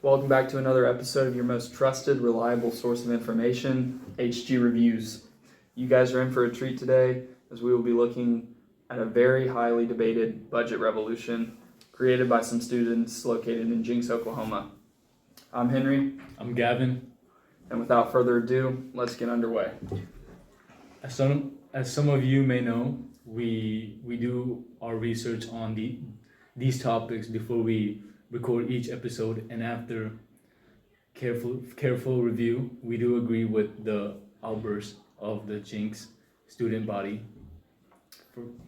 Welcome back to another episode of your most trusted, reliable source of information, HG Reviews. You guys are in for a treat today as we will be looking at a very highly debated budget revolution created by some students located in Jenks, Oklahoma. I'm Henry. I'm Gavin. And without further ado, let's get underway. As some of you may know, we do our research on these topics before we record each episode, and after careful review, we do agree with the outburst of the Jenks student body.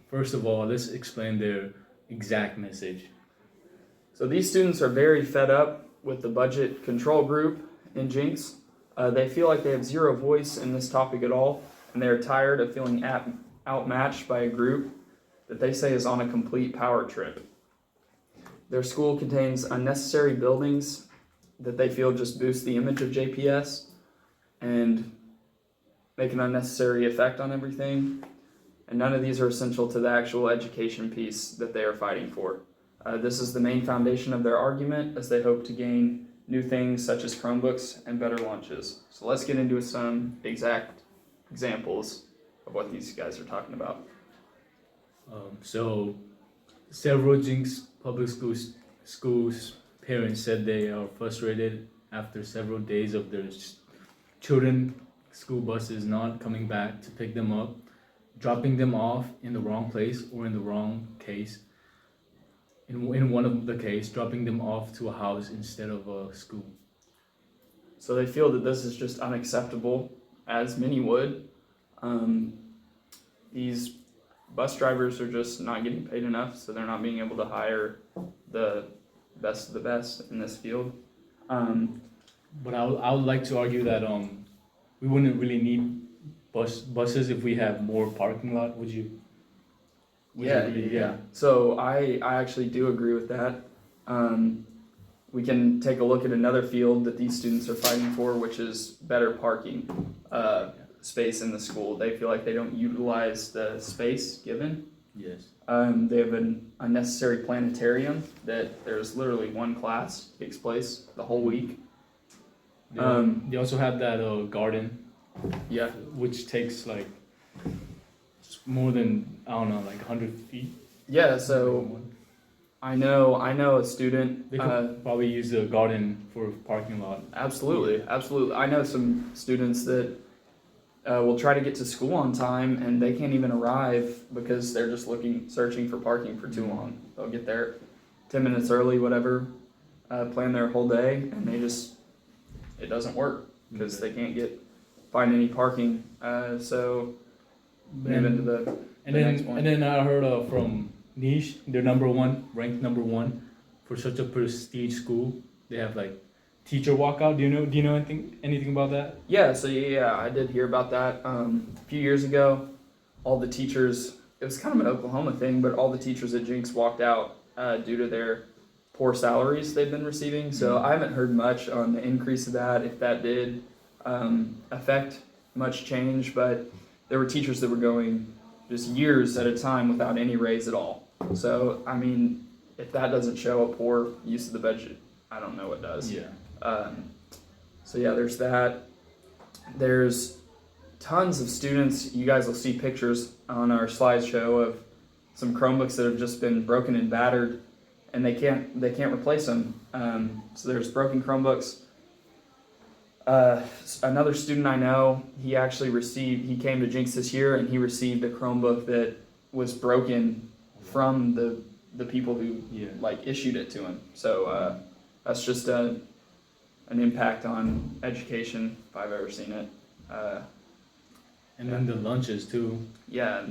First of all, let's explain their exact message. So these students are very fed up with the budget control group in Jenks. They feel like they have zero voice in this topic at all, and they are tired of feeling outmatched by a group that they say is on a complete power trip. Their school contains unnecessary buildings that they feel just boost the image of JPS and make an unnecessary effect on everything. And none of these are essential to the actual education piece that they are fighting for. This is the main foundation of their argument as they hope to gain new things such as Chromebooks and better lunches. So let's get into some exact examples of what these guys are talking about. So several Jenks public schools parents said they are frustrated after several days of their children school buses not coming back to pick them up, dropping them off in the wrong place, or in the wrong case, in one of the case, dropping them off to a house instead of a school. So they feel that this is just unacceptable, as many would. These bus drivers are just not getting paid enough, so they're not being able to hire the best of the best in this field. But I would like to argue that we wouldn't really need buses if we have more parking lot. Would you? Yeah. So I actually do agree with that. We can take a look at another field that these students are fighting for, which is better parking space in the school. They feel like they don't utilize the space given. Yes. They have an unnecessary planetarium that there's literally one class takes place the whole week. They also have that garden. Yeah. Which takes like more than, I don't know, like 100 feet. Yeah. So I know a student. They could probably use the garden for parking lot. Absolutely. I know some students that will try to get to school on time and they can't even arrive because they're just searching for parking for too long. They'll get there 10 minutes early, whatever, plan their whole day, and it doesn't work because they can't find any parking. So move into the next point. And then I heard from Niche, they're ranked number one for such a prestige school. They have like teacher walkout. Do you know anything about that? Yeah, so I did hear about that. A few years ago, all the teachers, it was kind of an Oklahoma thing, but all the teachers at Jenks walked out due to their poor salaries they've been receiving. So I haven't heard much on the increase of that, if that did affect much change, but there were teachers that were going just years at a time without any raise at all. So, I mean, if that doesn't show a poor use of the budget, I don't know what does. Yeah. There's that. There's tons of students. You guys will see pictures on our slideshow of some Chromebooks that have just been broken and battered, and they can't replace them. So there's broken Chromebooks. Another student I know, he came to Jenks this year and he received a Chromebook that was broken from the people who issued it to him. So that's just an impact on education if I've ever seen it. And then the lunches too. Yeah.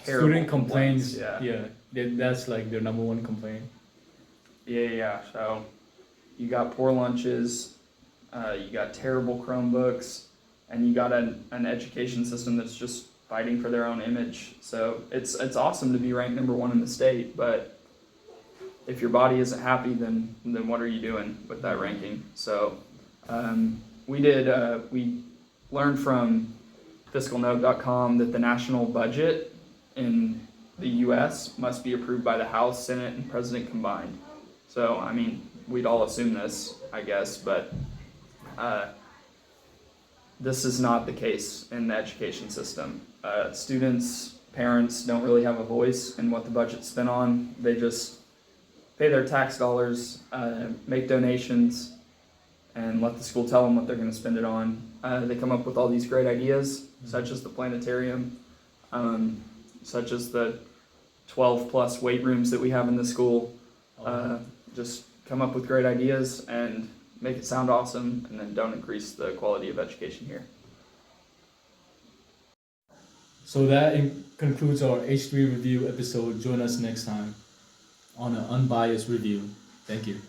Terrible student complaints. Yeah. That's like their number one complaint. Yeah. So you got poor lunches, you got terrible Chromebooks, and you got an education system that's just fighting for their own image. So it's awesome to be ranked number one in the state, but if your body isn't happy, then what are you doing with that ranking? So we learned from fiscalnote.com that the national budget in the U.S. must be approved by the House, Senate, and President combined. So, I mean, we'd all assume this, I guess, but this is not the case in the education system. Students, parents don't really have a voice in what the budget's spent on. They just pay their tax dollars, make donations, and let the school tell them what they're going to spend it on. They come up with all these great ideas, such as the planetarium, such as the 12 plus weight rooms that we have in the school. Just come up with great ideas and make it sound awesome, and then don't increase the quality of education here. So that concludes our H3 review episode. Join us next time on an unbiased review. Thank you.